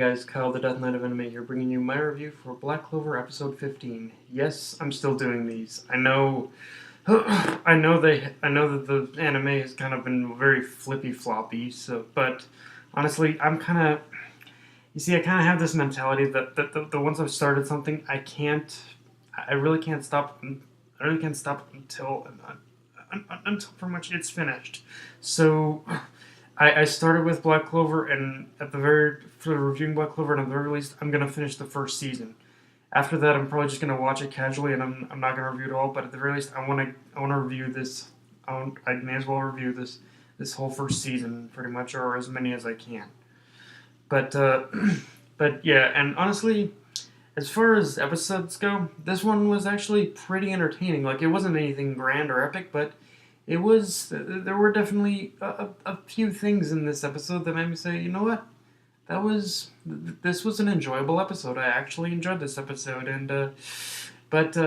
guys, Kyle the Death Knight of Anime here, bringing you my review for Black Clover episode 15. Yes, I'm still doing these. I know, I know that the anime has kind of been very flippy floppy. But honestly, I kind of have this mentality that once I've started something, I really can't stop. I really can't stop until pretty much it's finished. So. I started with Black Clover, and for reviewing Black Clover, and at the very least, I'm gonna finish the first season. After that, I'm probably just gonna watch it casually, and I'm not gonna review it all. But at the very least, I wanna review this. I may as well review this whole first season, pretty much, or as many as I can. But but yeah, and honestly, as far as episodes go, this one was actually pretty entertaining. Like, it wasn't anything grand or epic, but it was. There were definitely a few things in this episode that made me say, you know what, this was an enjoyable episode. I actually enjoyed this episode, and let's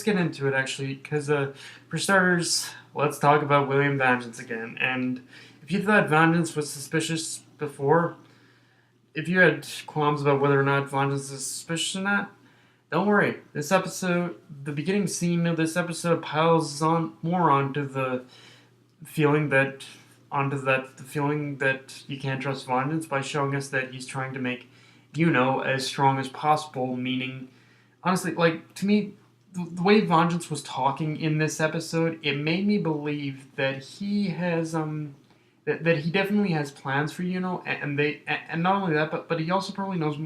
get into it actually, because for starters, let's talk about William Vengeance again. And if you thought Vengeance was suspicious before, if you had qualms about whether or not Vengeance is suspicious or not, don't worry. This episode, the beginning scene of this episode, piles on more onto the feeling that you can't trust Vengeance by showing us that he's trying to make as strong as possible. Meaning, honestly, like, to me, the way Vengeance was talking in this episode, it made me believe that he has that he definitely has plans for and not only that, but he also probably knows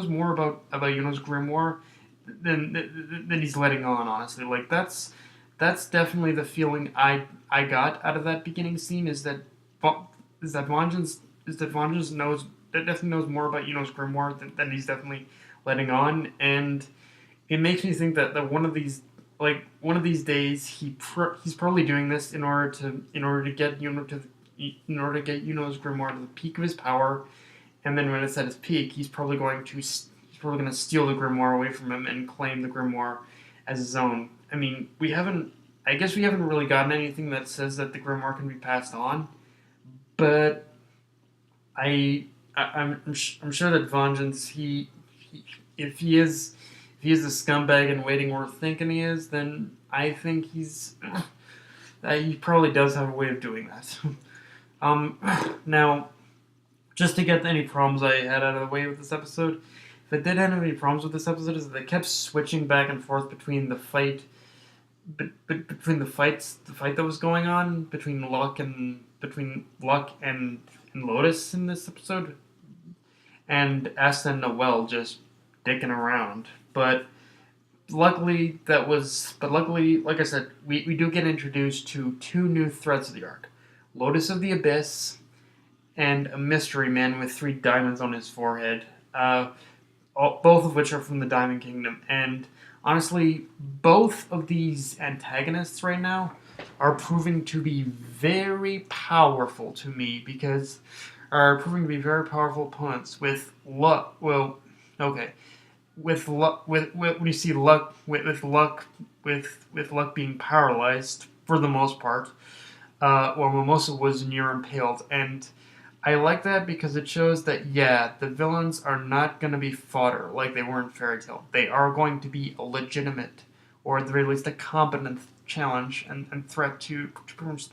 more about Yuno's grimoire than he's letting on. Honestly, like, that's definitely the feeling I got out of that beginning scene, is that Vengeance definitely knows more about Yuno's grimoire than he's definitely letting on. And it makes me think that one of these days he's probably doing this in order to get Yuno's grimoire to the peak of his power, and then when it's at its peak, he's probably going to steal the grimoire away from him and claim the grimoire as his own. I mean, I guess we haven't really gotten anything that says that the grimoire can be passed on, but I'm sure that Vengeance, if he is the scumbag in waiting we're thinking he is, then I think he probably does have a way of doing that. Now, just to get any problems I had out of the way with this episode, if I did have any problems with this episode, is that they kept switching back and forth between the fight that was going on between Luck and Lotus in this episode, and Asta and Noelle just dicking around. But luckily, like I said, we do get introduced to two new threats of the arc: Lotus of the Abyss and a mystery man with 3 diamonds on his forehead. Both of which are from the Diamond Kingdom. And honestly, both of these antagonists right now are proving to be very powerful to me, because are proving to be very powerful opponents with Luck. Well, okay. With Luck, when you see Luck, with Luck being paralyzed for the most part, or Mimosa was near impaled. And I like that because it shows that, yeah, the villains are not going to be fodder like they were in Fairy Tail. They are going to be a legitimate, or at the very least a competent challenge and threat to pretty much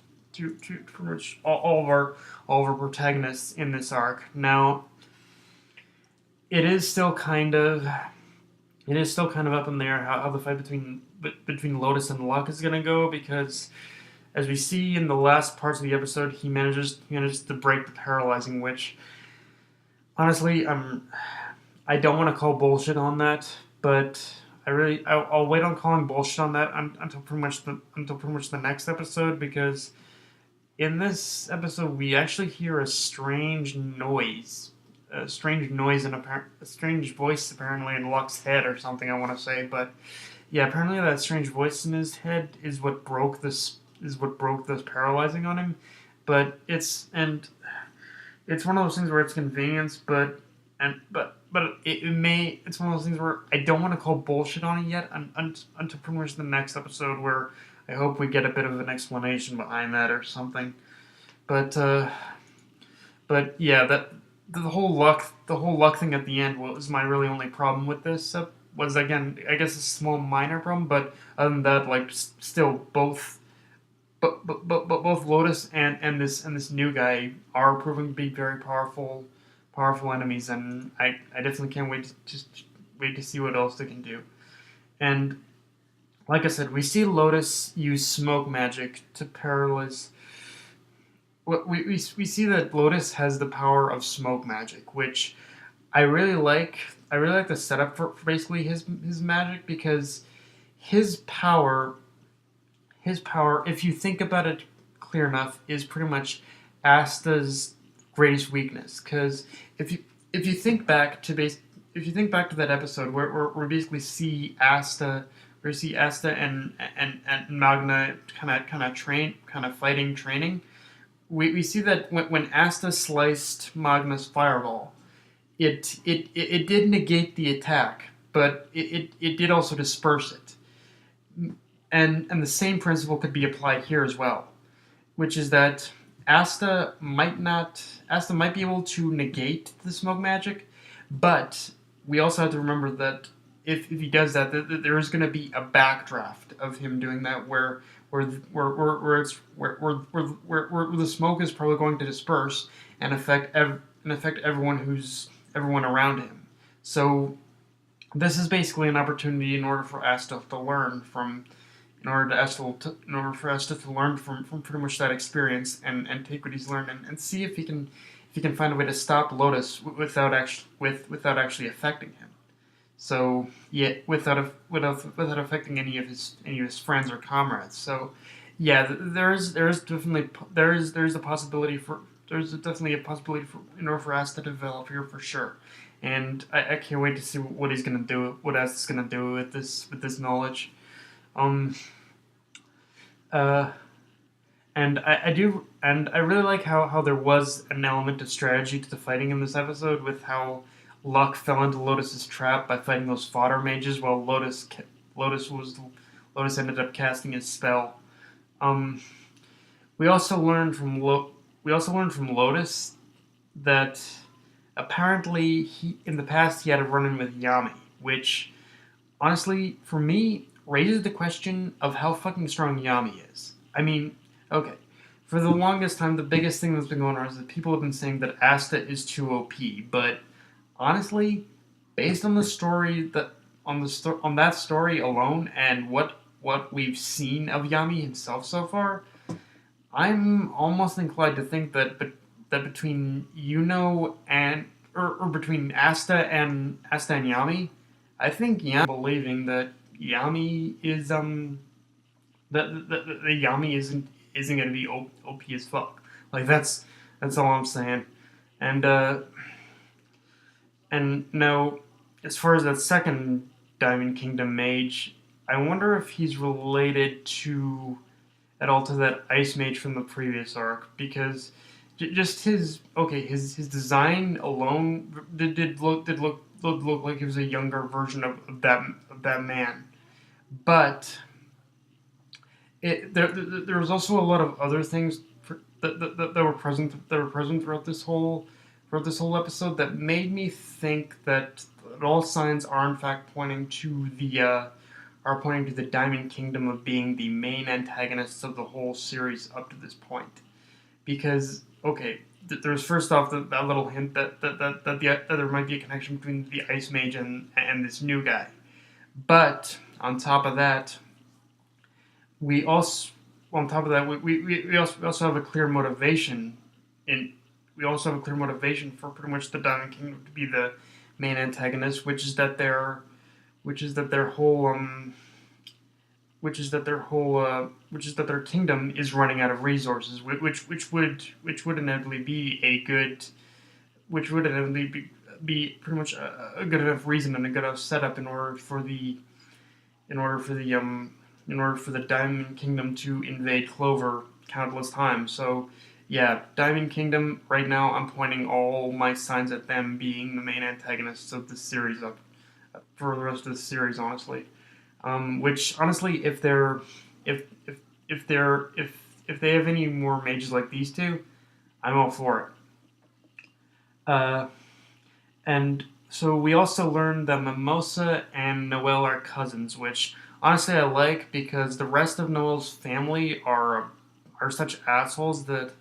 all of our protagonists in this arc. Now, it is still kind of up in the air how the fight between Lotus and Luck is going to go, because, as we see in the last parts of the episode, he manages to break the paralyzing witch. Honestly, I don't want to call bullshit on that, but I'll wait on calling bullshit on that until pretty much the next episode, because in this episode we actually hear a strange noise and a strange voice apparently in Luck's head or something, I want to say. But yeah, apparently that strange voice in his head is what broke this paralyzing on him. But it's one of those things where it's convenience, but it's one of those things where I don't want to call bullshit on it yet until pretty much the next episode, where I hope we get a bit of an explanation behind that or something. But yeah, the whole luck thing at the end was my really only problem with this. Was again, I guess a small minor problem, but other than that, like still both, but both Lotus and this new guy are proving to be very powerful enemies, and I definitely can't wait to just wait to see what else they can do. And like I said, we see Lotus use smoke magic to paralyze. We see that Lotus has the power of smoke magic, which I really like. I really like the setup for basically his magic because his power if you think about it clear enough, is pretty much Asta's greatest weakness. Because if you think back to if you think back to that episode where we basically see Asta, we see Asta and Magna kind of fighting training. We see that when Asta sliced Magna's fireball, it did negate the attack, but it did also disperse it. And the same principle could be applied here as well, which is that Asta might be able to negate the smoke magic, but we also have to remember that if he does that, there is going to be a backdraft of him doing that where the smoke is probably going to disperse and affect everyone around him. So this is basically an opportunity in order for Asta to learn from in order for Asta to learn from pretty much that experience and take what he's learned and see if he can find a way to stop Lotus without actually affecting him. So yeah, without affecting any of his friends or comrades. So yeah, there's definitely a possibility for in order for us to develop here for sure. And I can't wait to see what he's gonna do, what Asta's gonna do with this knowledge. Um, uh, and I really like how there was an element of strategy to the fighting in this episode, with how Luck fell into Lotus's trap by fighting those fodder mages, while Lotus Lotus ended up casting his spell. Um, we also learned from Lotus that apparently he in the past he had a run-in with Yami, which honestly for me raises the question of how fucking strong Yami is. I mean, okay, for the longest time the biggest thing that's been going on is that people have been saying that Asta is too OP, but honestly, based on the story that on that story alone and what we've seen of Yami himself so far, I'm almost inclined to think that between or between Asta and Yami, I think Yami believing that Yami is that Yami isn't gonna be OP as fuck. Like that's all I'm saying. And now, as far as that second Diamond Kingdom mage, I wonder if he's related to at all to that Ice Mage from the previous arc, because just his design alone did look like he was a younger version of that man, but there was also a lot of other things that were present throughout this whole episode that made me think that all signs are in fact pointing to the Diamond Kingdom of being the main antagonists of the whole series up to this point. Because okay, there's first off that little hint that there might be a connection between the Ice Mage and this new guy, but on top of that, we also we also have a clear motivation in we also have a clear motivation for pretty much the Diamond Kingdom to be the main antagonist, which is that their whole which is that their kingdom is running out of resources, which would inevitably be a good which would inevitably be pretty much a good enough reason and a good enough setup in order for the Diamond Kingdom to invade Clover countless times. So yeah, Diamond Kingdom right now I'm pointing all my signs at them being the main antagonists of the series up for the rest of the series, honestly. Which honestly, if they have any more mages like these two, I'm all for it. Uh, and so we also learned that Mimosa and Noelle are cousins, which honestly I like because the rest of Noelle's family are such assholes that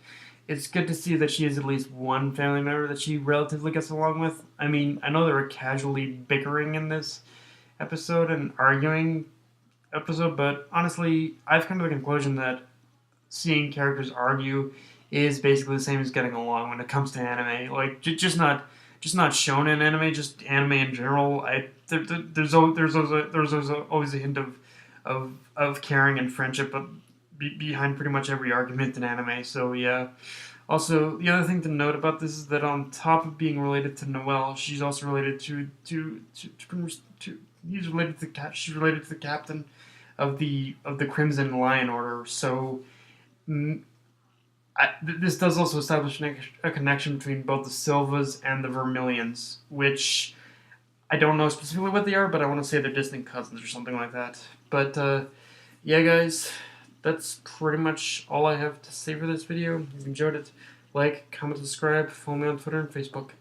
it's good to see that she has at least one family member that she relatively gets along with. I mean, I know they were casually bickering in this episode and arguing episode, but honestly, I've come to the conclusion that seeing characters argue is basically the same as getting along when it comes to anime. Like just not shonen anime, just anime in general. There's always a hint of caring and friendship behind pretty much every argument in anime. So yeah. Also, the other thing to note about this is that on top of being related to Noelle, she's also related to he's related to she's related to the captain of the Crimson Lion Order. So mm, this does also establish a connection between both the Silvas and the Vermilions, which I don't know specifically what they are, but I want to say they're distant cousins or something like that. But yeah, guys, that's pretty much all I have to say for this video. If you enjoyed it, like, comment, subscribe, follow me on Twitter and Facebook.